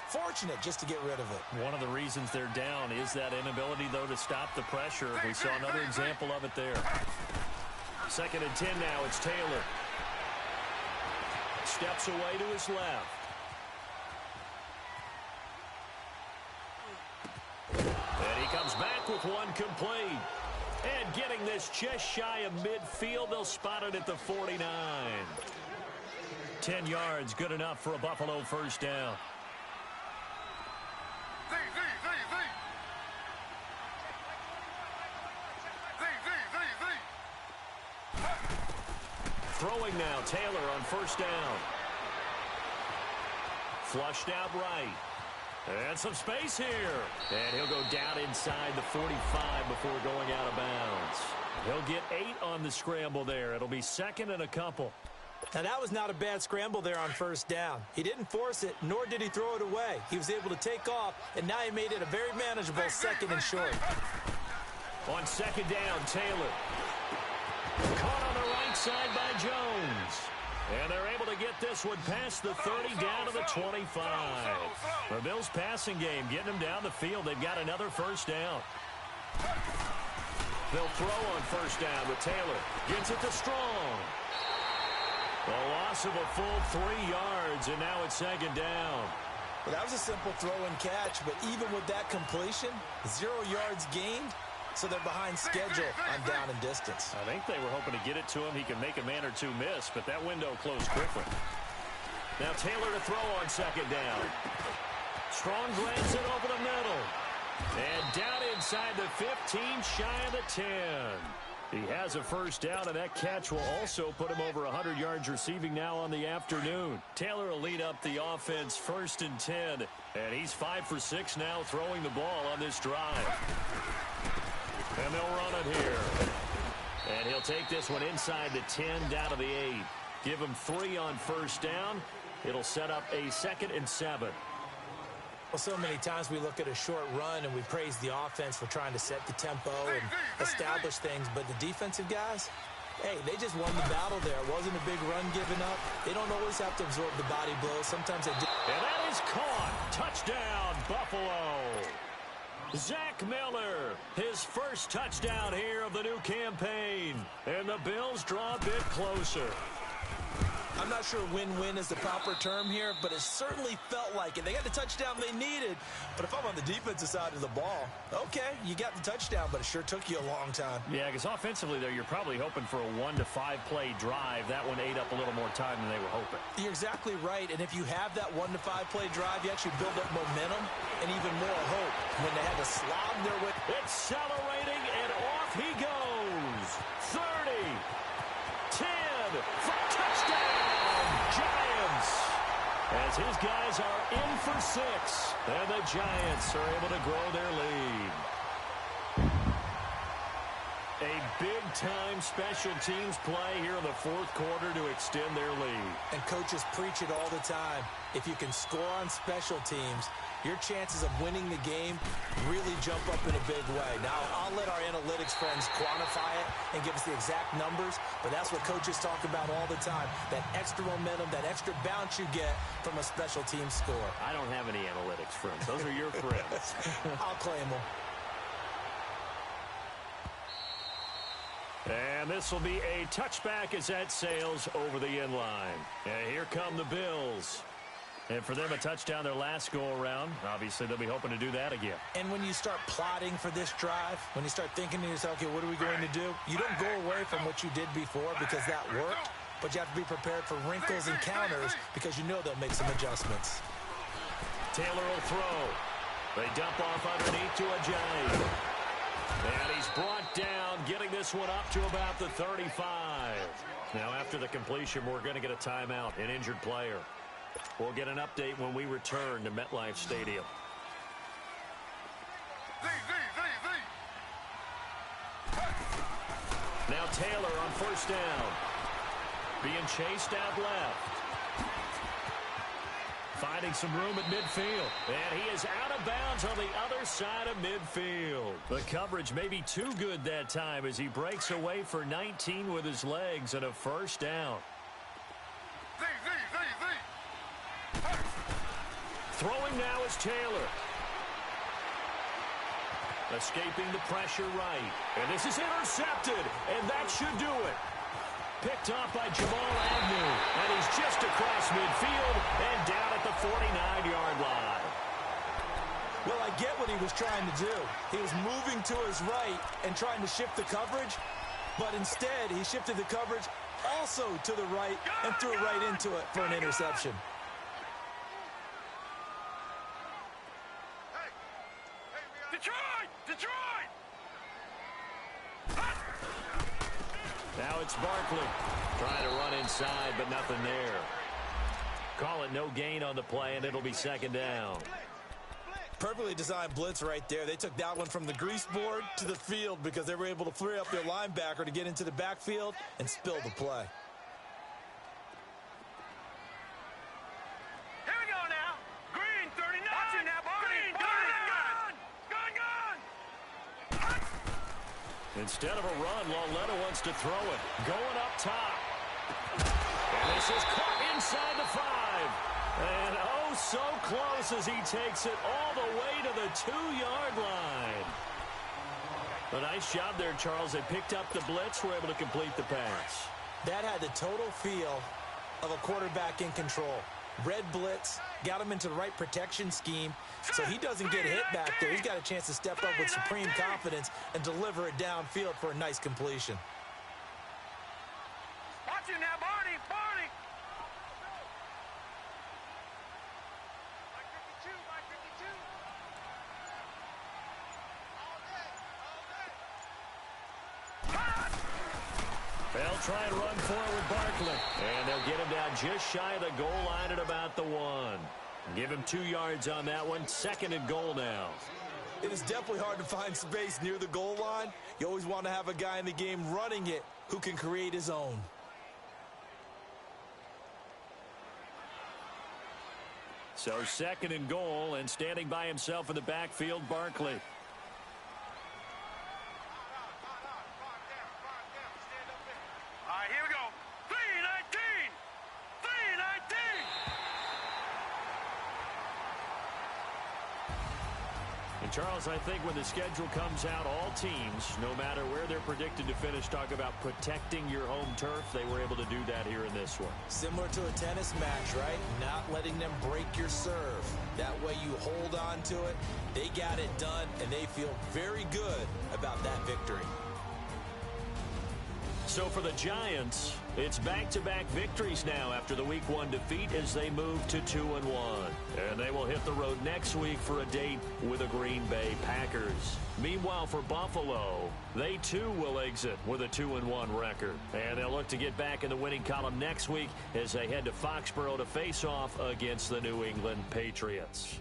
Fortunate just to get rid of it. One of the reasons they're down is that inability, though, to stop the pressure. We saw another example of it there. 2nd and 10 now. It's Taylor. Steps away to his left. And he comes back with one complete. And getting this just shy of midfield, they'll spot it at the 49. 10 yards, good enough for a Buffalo first down. Throwing now, Taylor on first down. Flushed out right. And some space here. And he'll go down inside the 45 before going out of bounds. He'll get 8 on the scramble there. It'll be 2nd and a couple. Now, that was not a bad scramble there on first down. He didn't force it, nor did he throw it away. He was able to take off, and now he made it a very manageable 2nd and short. On 2nd down, Taylor. Caught on the right side by Jones. And they're able to get this one past the 30 down to the 25. The Bills passing game getting them down the field. They've got another first down. They'll throw on first down with Taylor. Gets it to Strong. A loss of a full 3 yards, and now it's 2nd down. Well, that was a simple throw and catch, but even with that completion, 0 yards gained. So they're behind schedule on down and distance. I think they were hoping to get it to him. He could make a man or two miss, but that window closed quickly. Now Taylor to throw on 2nd down. Strong grabs it over the middle. And down inside the 15, shy of the 10. He has a first down, and that catch will also put him over 100 yards receiving now on the afternoon. Taylor will lead up the offense 1st and 10. And he's 5 for 6 now throwing the ball on this drive. And they'll run it here. And he'll take this one inside the 10 down to the 8. Give him 3 on first down. It'll set up a 2nd and 7. Well, so many times we look at a short run and we praise the offense for trying to set the tempo and establish things. But the defensive guys, hey, they just won the battle there. It wasn't a big run given up. They don't always have to absorb the body blows. Sometimes they do. And that is caught. Touchdown, Buffalo. Zach Miller, his first touchdown here of the new campaign. And the Bills draw a bit closer. I'm not sure win-win is the proper term here, but it certainly felt like it. They got the touchdown they needed, but if I'm on the defensive side of the ball, okay, you got the touchdown, but it sure took you a long time. Yeah, because offensively there, you're probably hoping for a 1 to 5 play drive. That one ate up a little more time than they were hoping. You're exactly right, and if you have that 1 to 5 play drive, you actually build up momentum and even more hope when they had to slob their way. Accelerating, and off he goes. 30, 10, for touchdown, Giants. As his guys are in for 6, and the Giants are able to grow their lead. A big-time special teams play here in the 4th quarter to extend their lead. And coaches preach it all the time. If you can score on special teams, your chances of winning the game really jump up in a big way. Now, I'll let our analytics friends quantify it and give us the exact numbers, but that's what coaches talk about all the time, that extra momentum, that extra bounce you get from a special team score. I don't have any analytics friends. Those are your friends. I'll claim them. And this will be a touchback as that sails over the end line. And here come the Bills. And for them, a touchdown their last go-around. Obviously, they'll be hoping to do that again. And when you start plotting for this drive, when you start thinking to yourself, okay, what are we going to do? You don't go away from what you did before because that worked, but you have to be prepared for wrinkles and counters because you know they'll make some adjustments. Taylor will throw. They dump off underneath to Ajayi. And he's brought down, getting this one up to about the 35. Now, after the completion, we're going to get a timeout, an injured player. We'll get an update when we return to MetLife Stadium. Now Taylor on first down. Being chased out left. Finding some room at midfield. And he is out of bounds on the other side of midfield. The coverage may be too good that time as he breaks away for 19 with his legs and a first down. Throwing now is Taylor. Escaping the pressure right. And this is intercepted. And that should do it. Picked off by Jamal Agnew. And he's just across midfield and down at the 49-yard line. Well, I get what he was trying to do. He was moving to his right and trying to shift the coverage. But instead, he shifted the coverage also to the right and threw it right into it for an interception. Detroit! Now it's Barkley. Trying to run inside, but nothing there. Call it no gain on the play, and it'll be second down. Perfectly designed blitz right there. They took that one from the grease board to the field because they were able to free up their linebacker to get into the backfield and spill the play. Here we go now. Green 39. Watch it now, Green 39. Instead of a run, Lauletta wants to throw it. Going up top. And this is caught inside the 5. And oh, so close as he takes it all the way to the 2-yard line. A nice job there, Charles. They picked up the blitz, were able to complete the pass. That had the total feel of a quarterback in control. Red blitz, got him into the right protection scheme, so he doesn't get hit back there. He's got a chance to step up with supreme confidence and deliver it downfield for a nice completion. Watch it now, Barney. They'll try and run forward Barkley. And they'll get him down just shy of the goal line at about the 1. Give him 2 yards on that one. Second and goal now. It is definitely hard to find space near the goal line. You always want to have a guy in the game running it who can create his own. So second and goal, and standing by himself in the backfield, Barkley. All right, here we go. 319. And Charles, I think when the schedule comes out, all teams, no matter where they're predicted to finish, talk about protecting your home turf. They were able to do that here in this one. Similar to a tennis match, right? Not letting them break your serve. That way you hold on to it. They got it done, and they feel very good about that victory. So for the Giants, it's back-to-back victories now after the Week 1 defeat as they move to 2-1. And they will hit the road next week for a date with the Green Bay Packers. Meanwhile, for Buffalo, they too will exit with a 2-1 record. And they'll look to get back in the winning column next week as they head to Foxborough to face off against the New England Patriots.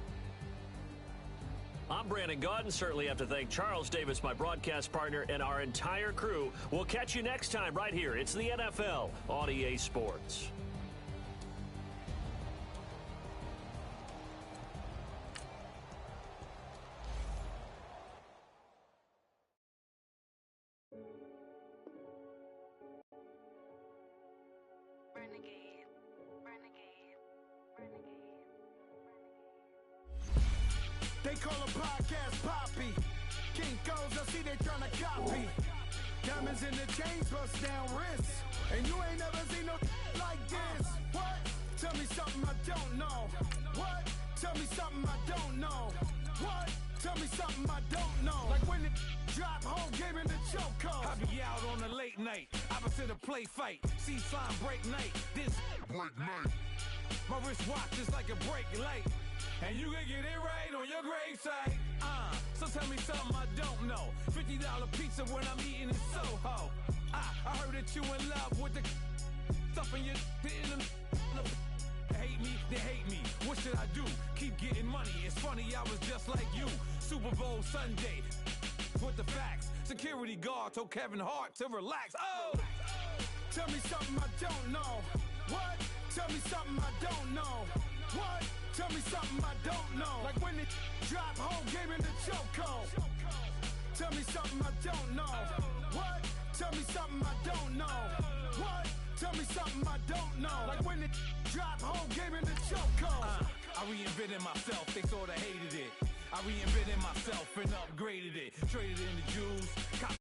I'm Brandon Gaudin. Certainly have to thank Charles Davis, my broadcast partner, and our entire crew. We'll catch you next time right here. It's the NFL on EA Sports. They call a podcast Poppy. Kinkos, I see they tryna copy. Diamonds in the chains, bust down wrists. And you ain't never seen no like this. What? Tell me something I don't know. What? Tell me something I don't know. What? Tell me something I don't know. Like when it drop, whole game in the chokehold. I be out on a late night, opposite a play fight. See slime break night, this break night. My wrist watch is like a break light. And you can get it right on your gravesite. So tell me something I don't know. $50 pizza when I'm eating in Soho. I heard that you in love with the stuff in your in the hate me, they hate me. What should I do? Keep getting money. It's funny, I was just like you. Super Bowl Sunday with the facts. Security guard told Kevin Hart to relax. Oh! Tell me something I don't know. What? Tell me something I don't know. What? Tell me something I don't know. Like when it drop whole game in the chokehold. Tell me something I don't know. What? Tell me something I don't know. What? Tell me something I don't know. Like when it drop whole game in the chokehold. I reinvented myself, they sorta hated it. I reinvented myself and upgraded it. Traded in the Jews,